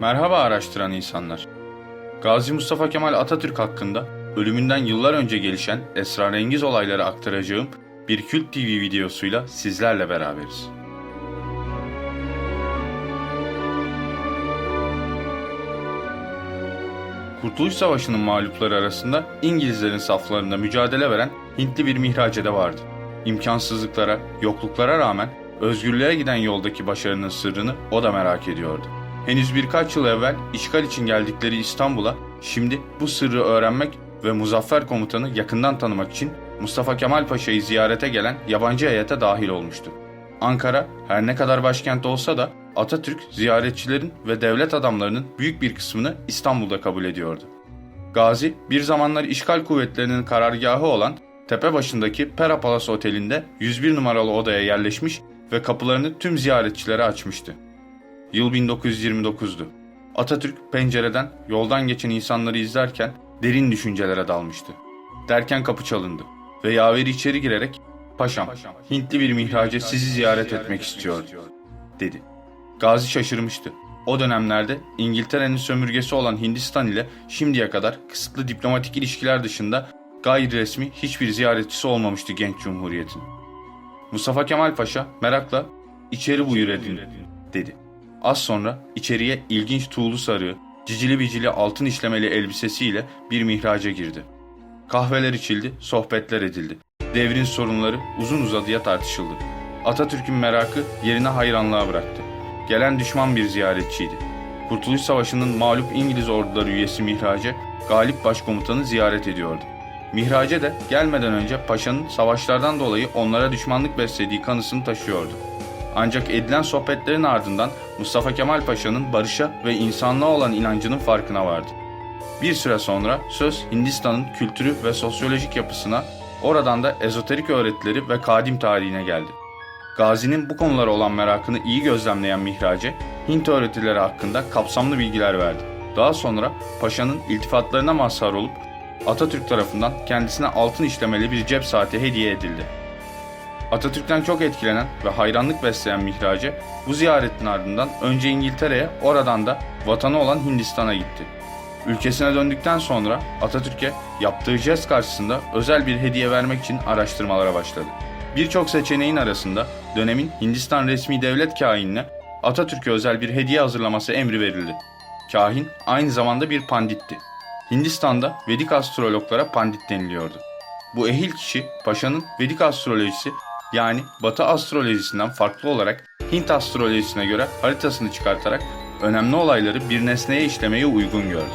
Merhaba araştıran insanlar. Gazi Mustafa Kemal Atatürk hakkında ölümünden yıllar önce gelişen esrarengiz olayları aktaracağım bir Kült TV videosuyla sizlerle beraberiz. Kurtuluş Savaşı'nın mağlupları arasında İngilizlerin saflarında mücadele veren Hintli bir mihracede vardı. İmkansızlıklara, yokluklara rağmen özgürlüğe giden yoldaki başarının sırrını o da merak ediyordu. Henüz birkaç yıl evvel işgal için geldikleri İstanbul'a şimdi bu sırrı öğrenmek ve Muzaffer Komutan'ı yakından tanımak için Mustafa Kemal Paşa'yı ziyarete gelen yabancı heyete dahil olmuştu. Ankara her ne kadar başkent olsa da Atatürk ziyaretçilerin ve devlet adamlarının büyük bir kısmını İstanbul'da kabul ediyordu. Gazi bir zamanlar işgal kuvvetlerinin karargahı olan Tepebaşı'ndaki Pera Palace Oteli'nde 101 numaralı odaya yerleşmiş ve kapılarını tüm ziyaretçilere açmıştı. Yıl 1929'du. Atatürk pencereden yoldan geçen insanları izlerken derin düşüncelere dalmıştı. Derken kapı çalındı ve yaveri içeri girerek "Paşam, Hintli bir mihrace sizi ziyaret etmek istiyor," dedi. Gazi şaşırmıştı. O dönemlerde İngiltere'nin sömürgesi olan Hindistan ile şimdiye kadar kısıtlı diplomatik ilişkiler dışında gayri resmi hiçbir ziyaretçisi olmamıştı genç cumhuriyetin. Mustafa Kemal Paşa merakla "İçeri buyur edin," dedi. Az sonra içeriye ilginç tuğlu sarığı, cicili bicili altın işlemeli elbisesiyle bir mihraca girdi. Kahveler içildi, sohbetler edildi. Devrin sorunları uzun uzadıya tartışıldı. Atatürk'ün merakı yerine hayranlığa bıraktı. Gelen düşman bir ziyaretçiydi. Kurtuluş Savaşı'nın mağlup İngiliz orduları üyesi Mihrace, galip başkomutanı ziyaret ediyordu. Mihrace de gelmeden önce paşanın savaşlardan dolayı onlara düşmanlık beslediği kanısını taşıyordu. Ancak edilen sohbetlerin ardından Mustafa Kemal Paşa'nın barışa ve insanlığa olan inancının farkına vardı. Bir süre sonra söz Hindistan'ın kültürü ve sosyolojik yapısına, oradan da ezoterik öğretileri ve kadim tarihine geldi. Gazi'nin bu konulara olan merakını iyi gözlemleyen Mihrace, Hint öğretileri hakkında kapsamlı bilgiler verdi. Daha sonra paşanın iltifatlarına mazhar olup Atatürk tarafından kendisine altın işlemeli bir cep saati hediye edildi. Atatürk'ten çok etkilenen ve hayranlık besleyen Mihrace, bu ziyaretin ardından önce İngiltere'ye, oradan da vatanı olan Hindistan'a gitti. Ülkesine döndükten sonra Atatürk'e yaptığı jest karşısında özel bir hediye vermek için araştırmalara başladı. Birçok seçeneğin arasında dönemin Hindistan resmi devlet kâhinine Atatürk'e özel bir hediye hazırlaması emri verildi. Kâhin aynı zamanda bir panditti. Hindistan'da Vedik astrologlara pandit deniliyordu. Bu ehil kişi paşanın Vedik astrolojisi yani Batı astrolojisinden farklı olarak Hint astrolojisine göre haritasını çıkartarak önemli olayları bir nesneye işlemeye uygun gördü.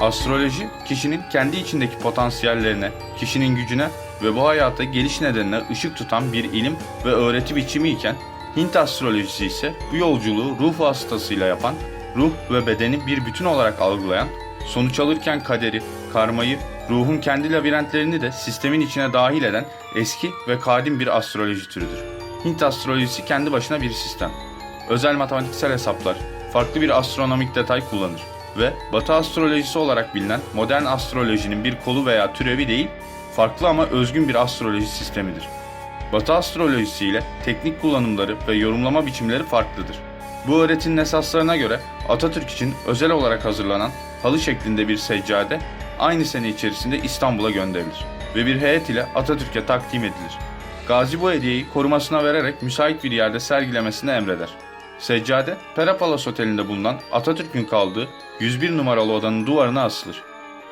Astroloji, kişinin kendi içindeki potansiyellerine, kişinin gücüne ve bu hayata geliş nedenine ışık tutan bir ilim ve öğreti biçimi iken, Hint astrolojisi ise bu yolculuğu ruh vasıtasıyla yapan, ruh ve bedeni bir bütün olarak algılayan, sonuç alırken kaderi, karmayı, ruhun kendi labirentlerini de sistemin içine dahil eden eski ve kadim bir astroloji türüdür. Hint astrolojisi kendi başına bir sistem. Özel matematiksel hesaplar, farklı bir astronomik detay kullanır ve Batı astrolojisi olarak bilinen modern astrolojinin bir kolu veya türevi değil, farklı ama özgün bir astroloji sistemidir. Batı astrolojisi ile teknik kullanımları ve yorumlama biçimleri farklıdır. Bu öğretinin esaslarına göre Atatürk için özel olarak hazırlanan halı şeklinde bir seccade aynı sene içerisinde İstanbul'a gönderilir ve bir heyet ile Atatürk'e takdim edilir. Gazi bu hediyeyi korumasına vererek müsait bir yerde sergilemesini emreder. Seccade, Pera Palace Oteli'nde bulunan Atatürk'ün kaldığı 101 numaralı odanın duvarına asılır.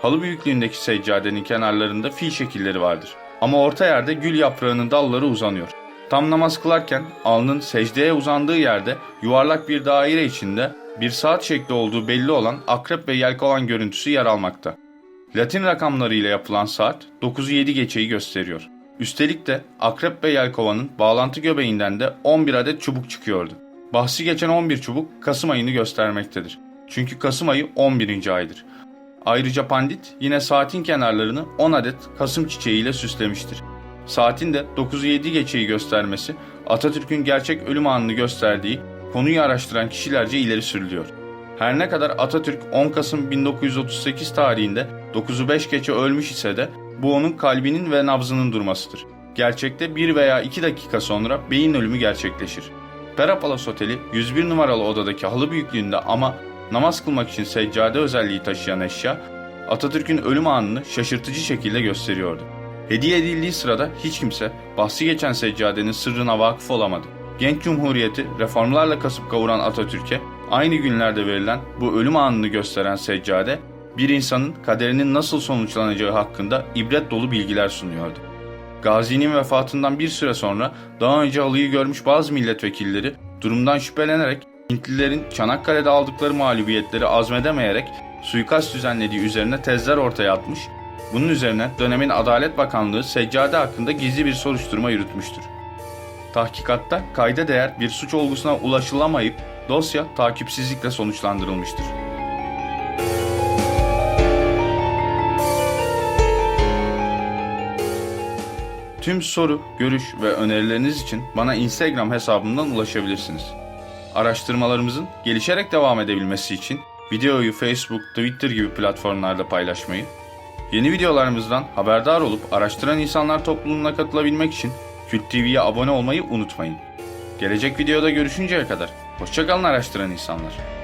Halı büyüklüğündeki seccadenin kenarlarında fil şekilleri vardır. Ama orta yerde gül yaprağının dalları uzanıyor. Tam namaz kılarken alnın secdeye uzandığı yerde yuvarlak bir daire içinde bir saat şekli olduğu belli olan akrep ve yelkovan görüntüsü yer almakta. Latin rakamları ile yapılan saat 9'u 7 geçeyi gösteriyor. Üstelik de akrep ve yelkovanın bağlantı göbeğinden de 11 adet çubuk çıkıyordu. Bahsi geçen 11 çubuk Kasım ayını göstermektedir. Çünkü Kasım ayı 11. aydır. Ayrıca pandit yine saatin kenarlarını 10 adet kasım çiçeğiyle süslemiştir. Saatin de 9'u 7 geçeyi göstermesi Atatürk'ün gerçek ölüm anını gösterdiği konuyu araştıran kişilerce ileri sürülüyor. Her ne kadar Atatürk 10 Kasım 1938 tarihinde 9'u 5 geçe ölmüş ise de bu onun kalbinin ve nabzının durmasıdır. gerçekte 1 veya 2 dakika sonra beyin ölümü gerçekleşir. Perapalos Oteli 101 numaralı odadaki halı büyüklüğünde ama namaz kılmak için seccade özelliği taşıyan eşya, Atatürk'ün ölüm anını şaşırtıcı şekilde gösteriyordu. Hediye edildiği sırada hiç kimse bahsi geçen seccadenin sırrına vakıf olamadı. Genç Cumhuriyeti reformlarla kasıp kavuran Atatürk'e aynı günlerde verilen bu ölüm anını gösteren seccade, bir insanın kaderinin nasıl sonuçlanacağı hakkında ibret dolu bilgiler sunuyordu. Gazi'nin vefatından bir süre sonra daha önce halıyı görmüş bazı milletvekilleri durumdan şüphelenerek Hintlilerin Çanakkale'de aldıkları mağlubiyetleri azmedemeyerek suikast düzenlediği üzerine tezler ortaya atmış, bunun üzerine dönemin Adalet Bakanlığı seccade hakkında gizli bir soruşturma yürütmüştür. Tahkikatta kayda değer bir suç olgusuna ulaşılamayıp dosya takipsizlikle sonuçlandırılmıştır. Tüm soru, görüş ve önerileriniz için bana Instagram hesabımdan ulaşabilirsiniz. Araştırmalarımızın gelişerek devam edebilmesi için videoyu Facebook, Twitter gibi platformlarda paylaşmayı, yeni videolarımızdan haberdar olup araştıran insanlar topluluğuna katılabilmek için Kült TV'ye abone olmayı unutmayın. Gelecek videoda görüşünceye kadar hoşça kalın araştıran insanlar.